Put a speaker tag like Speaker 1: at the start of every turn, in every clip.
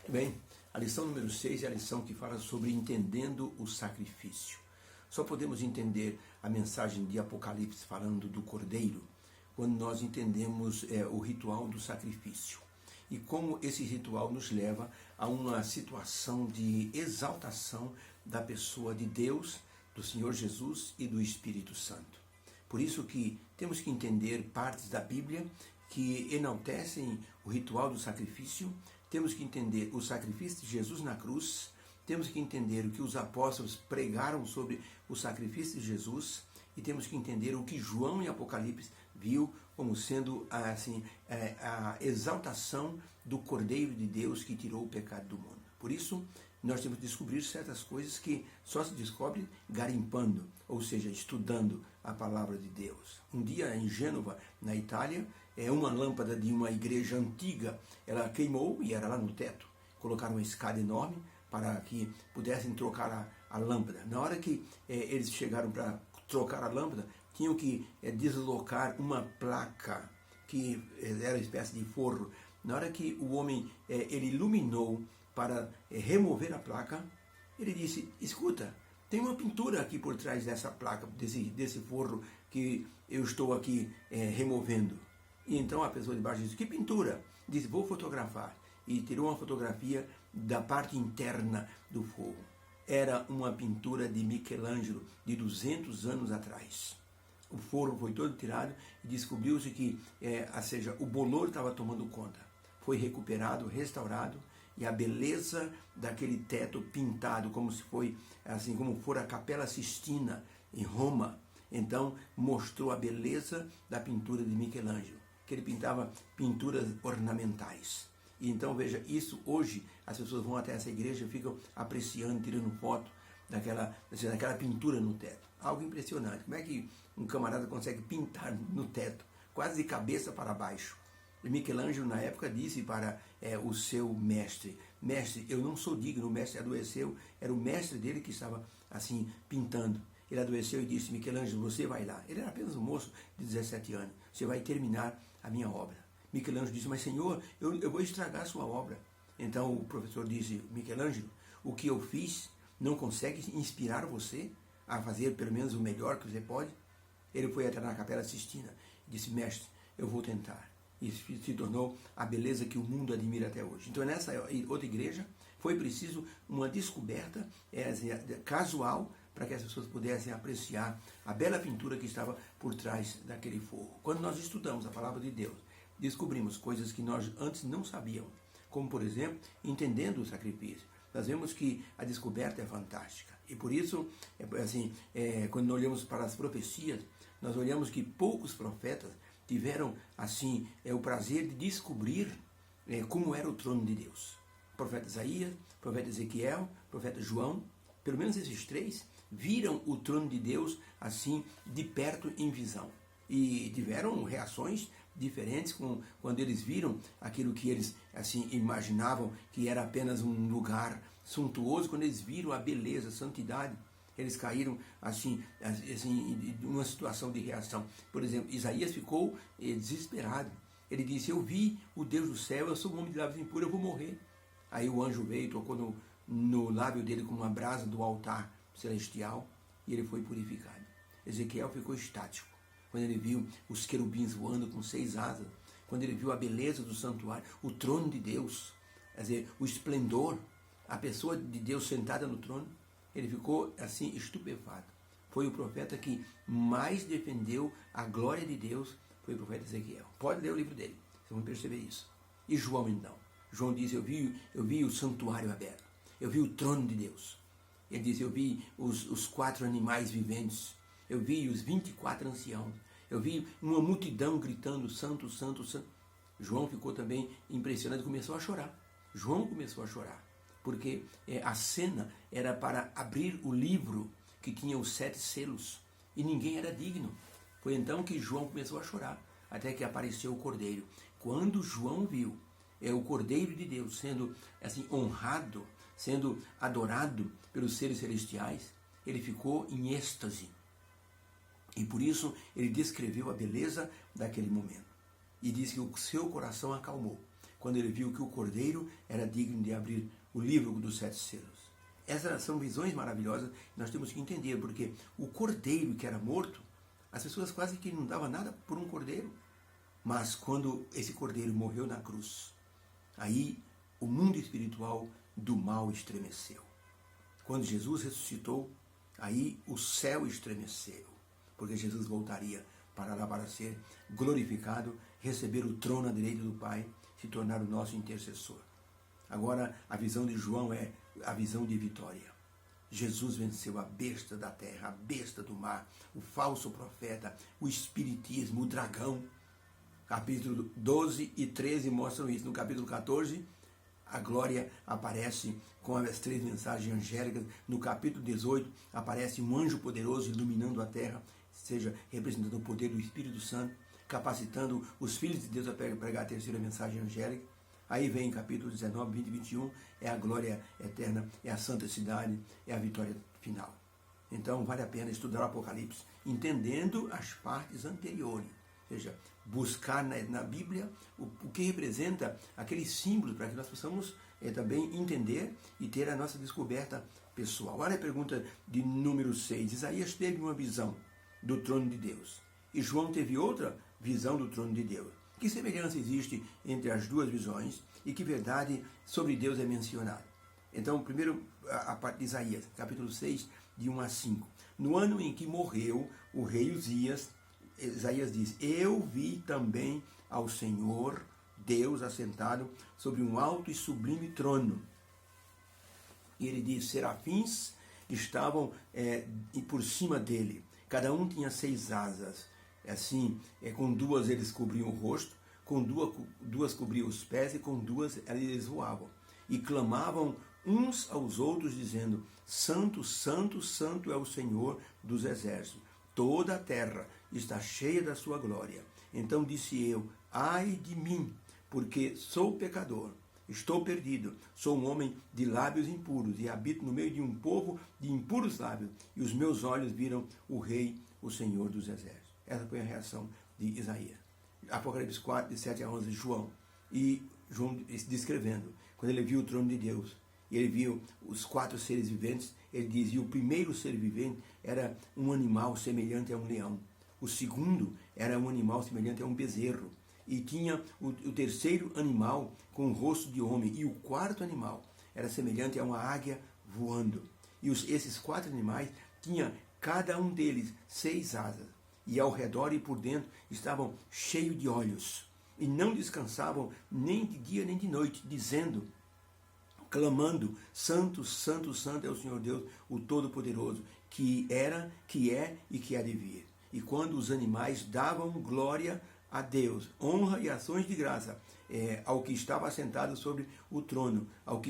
Speaker 1: Bem, a lição número 6 é a lição que fala sobre entendendo o sacrifício. Só podemos entender a mensagem de Apocalipse falando do Cordeiro quando nós entendemos o ritual do sacrifício e como esse ritual nos leva a uma situação de exaltação da pessoa de Deus, do Senhor Jesus e do Espírito Santo. Por isso que temos que entender partes da Bíblia que enaltecem o ritual do sacrifício, temos que entender o sacrifício de Jesus na cruz, temos que entender o que os apóstolos pregaram sobre o sacrifício de Jesus e temos que entender o que João em Apocalipse viu como sendo assim, a exaltação do Cordeiro de Deus que tirou o pecado do mundo. Por isso, nós temos que descobrir certas coisas que só se descobre garimpando, ou seja, estudando a palavra de Deus. Um dia em Gênova, na Itália, uma lâmpada de uma igreja antiga, ela queimou e era lá no teto. Colocaram uma escada enorme para que pudessem trocar a lâmpada. Na hora que eles chegaram para trocar a lâmpada, tinham que deslocar uma placa que era uma espécie de forro. Na hora que o homem ele iluminou para remover a placa, ele disse: escuta, tem uma pintura aqui por trás dessa placa, desse forro que eu estou aqui removendo. E então a pessoa de baixo disse: que pintura? Disse: vou fotografar. E tirou uma fotografia da parte interna do forro. Era uma pintura de Michelangelo de 200 anos atrás. O forro foi todo tirado e descobriu-se que, o bolor estava tomando conta. Foi recuperado, restaurado, e a beleza daquele teto pintado, como se foi, assim como for a Capela Sistina em Roma, então mostrou a beleza da pintura de Michelangelo, que ele pintava pinturas ornamentais. E então veja, isso hoje as pessoas vão até essa igreja e ficam apreciando, tirando foto daquela pintura no teto. Algo impressionante. Como é que um camarada consegue pintar no teto, quase de cabeça para baixo? E Michelangelo, na época, disse para o seu mestre: mestre, eu não sou digno. O mestre adoeceu, era o mestre dele que estava assim pintando. Ele adoeceu e disse: Michelangelo, você vai lá. Ele era apenas um moço de 17 anos. Você vai terminar a minha obra. Michelangelo disse: mas senhor, eu vou estragar a sua obra. Então o professor disse: Michelangelo, o que eu fiz não consegue inspirar você a fazer pelo menos o melhor que você pode? Ele foi até na Capela Sistina e disse: mestre, eu vou tentar. E se tornou a beleza que o mundo admira até hoje. Então, nessa outra igreja, foi preciso uma descoberta casual para que as pessoas pudessem apreciar a bela pintura que estava por trás daquele forro. Quando nós estudamos a palavra de Deus, descobrimos coisas que nós antes não sabíamos, como, por exemplo, entendendo o sacrifício. Nós vemos que a descoberta é fantástica. E por isso, quando nós olhamos para as profecias, nós olhamos que poucos profetas tiveram assim o prazer de descobrir como era o trono de Deus. O profeta Isaías, o profeta Ezequiel, o profeta João, pelo menos esses três, viram o trono de Deus assim de perto em visão. E tiveram reações diferentes quando eles viram aquilo que eles assim imaginavam que era apenas um lugar suntuoso. Quando eles viram a beleza, a santidade, eles caíram assim em uma situação de reação. Por exemplo, Isaías ficou desesperado. Ele disse: eu vi o Deus do céu, eu sou um homem de lábios impuros, eu vou morrer. Aí o anjo veio e tocou no lábio dele com uma brasa do altar celestial e ele foi purificado. Ezequiel ficou estático quando ele viu os querubins voando com 6 asas, quando ele viu a beleza do santuário, o trono de Deus, quer dizer, o esplendor, a pessoa de Deus sentada no trono. Ele ficou assim estupefato. Foi o profeta que mais defendeu a glória de Deus, foi o profeta Ezequiel. Pode ler o livro dele, vocês vão perceber isso. E João então? João disse: eu vi o santuário aberto, eu vi o trono de Deus. Ele diz: eu vi os 4 animais viventes, eu vi os 24 anciãos, eu vi uma multidão gritando: santo, santo, santo. João ficou também impressionado e começou a chorar. João começou a chorar, porque a cena era para abrir o livro que tinha os 7 selos, e ninguém era digno. Foi então que João começou a chorar, até que apareceu o Cordeiro. Quando João viu o Cordeiro de Deus sendo assim honrado, sendo adorado pelos seres celestiais, ele ficou em êxtase. E por isso ele descreveu a beleza daquele momento. E disse que o seu coração acalmou quando ele viu que o cordeiro era digno de abrir o livro dos 7 selos. Essas são visões maravilhosas que nós temos que entender, porque o cordeiro que era morto, as pessoas quase que não davam nada por um cordeiro. Mas quando esse cordeiro morreu na cruz, aí o mundo espiritual do mal estremeceu. Quando Jesus ressuscitou, aí o céu estremeceu, porque Jesus voltaria para lá para ser glorificado, receber o trono à direita do Pai, se tornar o nosso intercessor. Agora, a visão de João é a visão de vitória. Jesus venceu a besta da terra, a besta do mar, o falso profeta, o espiritismo, o dragão. Capítulo 12 e 13 mostram isso. No capítulo 14, a glória aparece com as 3 mensagens angélicas. No capítulo 18, aparece um anjo poderoso iluminando a terra, seja, representando o poder do Espírito Santo, capacitando os filhos de Deus a pregar a 3ª mensagem angélica. Aí vem capítulo 19, 20 e 21, é a glória eterna, é a santa cidade, é a vitória final. Então vale a pena estudar o Apocalipse, entendendo as partes anteriores. Ou seja, buscar na Bíblia o que representa aqueles símbolos, para que nós possamos também entender e ter a nossa descoberta pessoal. Olha a pergunta de número 6. Isaías teve uma visão do trono de Deus, e João teve outra visão do trono de Deus. Que semelhança existe entre as duas visões e que verdade sobre Deus é mencionada? Então, primeiro, a parte de Isaías, capítulo 6, de 1 a 5. No ano em que morreu o rei Uzias, Isaías diz: eu vi também ao Senhor Deus assentado sobre um alto e sublime trono. E ele diz: serafins estavam por cima dele, cada um tinha 6 asas. Assim, com 2 eles cobriam o rosto, com 2 cobriam os pés, e com 2 eles voavam. E clamavam uns aos outros, dizendo: Santo, Santo, Santo é o Senhor dos exércitos. Toda a terra está cheia da sua glória. Então disse eu: ai de mim, porque sou pecador, estou perdido, sou um homem de lábios impuros, e habito no meio de um povo de impuros lábios, e os meus olhos viram o Rei, o Senhor dos exércitos. Essa foi a reação de Isaías. Apocalipse 4, de 7 a 11, João. E João descrevendo, quando ele viu o trono de Deus, e ele viu os 4 seres viventes, ele dizia: o primeiro ser vivente era um animal semelhante a um leão. O segundo era um animal semelhante a um bezerro. E tinha o terceiro animal com o rosto de homem. E o 4º animal era semelhante a uma águia voando. E esses 4 animais tinha cada um deles 6 asas. E ao redor e por dentro estavam cheios de olhos, e não descansavam nem de dia nem de noite, dizendo, clamando: Santo, Santo, Santo é o Senhor Deus, o Todo-Poderoso, que era, que é e que há de vir. E quando os animais davam glória a Deus, honra e ações de graça ao que estava assentado sobre o trono,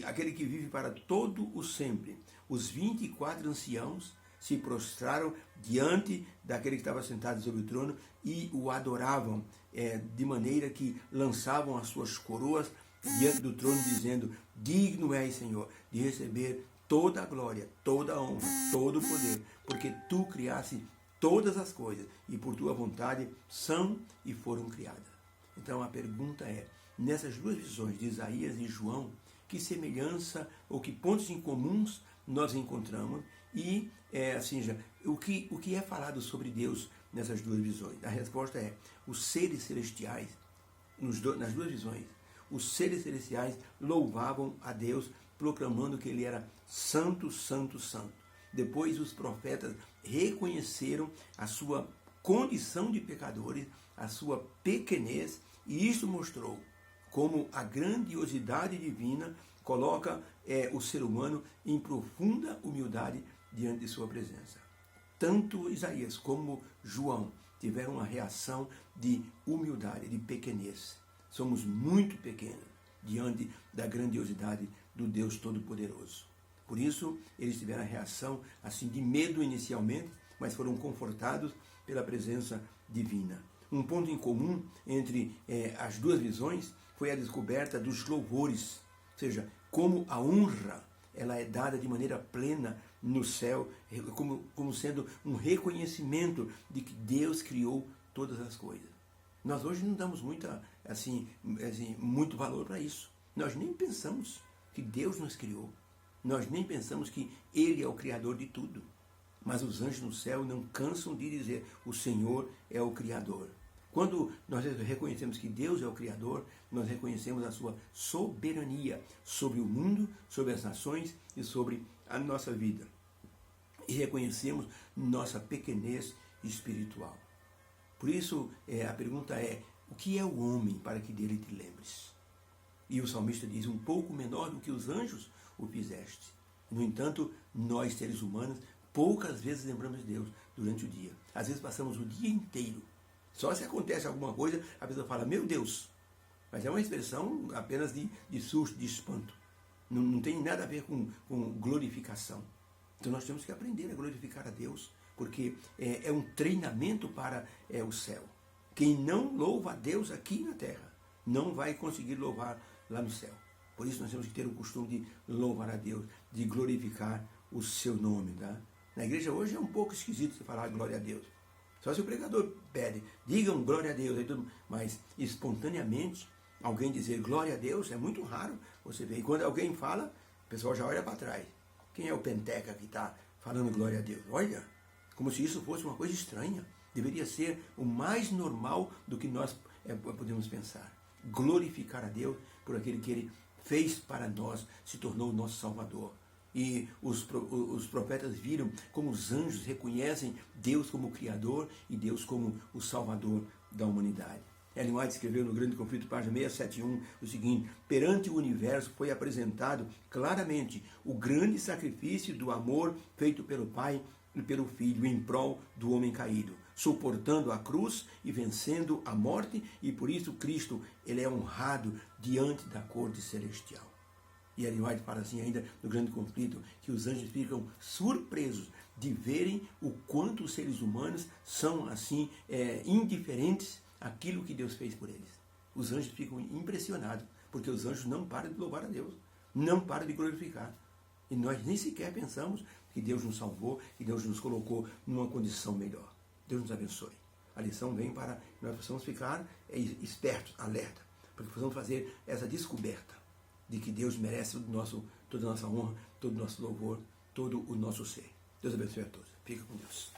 Speaker 1: aquele que vive para todo o sempre, os 24 anciãos se prostraram diante daquele que estava sentado sobre o trono e o adoravam, de maneira que lançavam as suas coroas diante do trono, dizendo: digno és, Senhor, de receber toda a glória, toda a honra, todo o poder, porque tu criaste todas as coisas, e por tua vontade são e foram criadas. Então a pergunta é, nessas 2 visões de Isaías e João, que semelhança ou que pontos em comuns nós encontramos? E o que é falado sobre Deus nessas 2 visões? A resposta é: os seres celestiais, nas 2 visões, os seres celestiais louvavam a Deus, proclamando que ele era santo, santo, santo. Depois os profetas reconheceram a sua condição de pecadores, a sua pequenez, e isso mostrou como a grandiosidade divina coloca o ser humano em profunda humildade diante de sua presença. Tanto Isaías como João tiveram uma reação de humildade, de pequenez. Somos muito pequenos diante da grandiosidade do Deus Todo-Poderoso. Por isso, eles tiveram a reação assim de medo inicialmente, mas foram confortados pela presença divina. Um ponto em comum entre as 2 visões foi a descoberta dos louvores, ou seja, como a honra ela é dada de maneira plena no céu, como sendo um reconhecimento de que Deus criou todas as coisas. Nós hoje não damos muita assim, muito valor para isso. Nós nem pensamos que Deus nos criou. Nós nem pensamos que Ele é o Criador de tudo. Mas os anjos no céu não cansam de dizer: o Senhor é o Criador. Quando nós reconhecemos que Deus é o Criador, nós reconhecemos a sua soberania sobre o mundo, sobre as nações e sobre a nossa vida. E reconhecemos nossa pequenez espiritual. Por isso, a pergunta é: o que é o homem para que dele te lembres? E o salmista diz: um pouco menor do que os anjos o fizeste. No entanto, nós, seres humanos, poucas vezes lembramos de Deus durante o dia. Às vezes passamos o dia inteiro. Só se acontece alguma coisa, a pessoa fala: meu Deus. Mas é uma expressão apenas de susto, de espanto. Não tem nada a ver com glorificação. Então nós temos que aprender a glorificar a Deus, porque é um treinamento para o céu. Quem não louva a Deus aqui na terra, não vai conseguir louvar lá no céu. Por isso nós temos que ter o costume de louvar a Deus, de glorificar o seu nome. Tá? Na igreja hoje é um pouco esquisito você falar glória a Deus. Só se o pregador pede: digam glória a Deus. Mas espontaneamente, alguém dizer glória a Deus é muito raro você ver. E quando alguém fala, o pessoal já olha para trás. Quem é o penteca que está falando glória a Deus? Olha, como se isso fosse uma coisa estranha. Deveria ser o mais normal do que nós podemos pensar. Glorificar a Deus por aquele que Ele fez para nós, se tornou o nosso Salvador. E os profetas viram como os anjos reconhecem Deus como o Criador e Deus como o Salvador da humanidade. Ellen White escreveu no Grande Conflito, página 671, o seguinte: perante o universo foi apresentado claramente o grande sacrifício do amor feito pelo Pai e pelo Filho em prol do homem caído, suportando a cruz e vencendo a morte, e por isso Cristo ele é honrado diante da corte celestial. E Ellen White fala assim ainda no Grande Conflito, que os anjos ficam surpresos de verem o quanto os seres humanos são assim indiferentes àquilo que Deus fez por eles. Os anjos ficam impressionados, porque os anjos não param de louvar a Deus, não param de glorificar. E nós nem sequer pensamos que Deus nos salvou, que Deus nos colocou numa condição melhor. Deus nos abençoe. A lição vem para que nós possamos ficar espertos, alerta, para que possamos fazer essa descoberta de que Deus merece toda a nossa honra, todo o nosso louvor, todo o nosso ser. Deus abençoe a todos. Fica com Deus.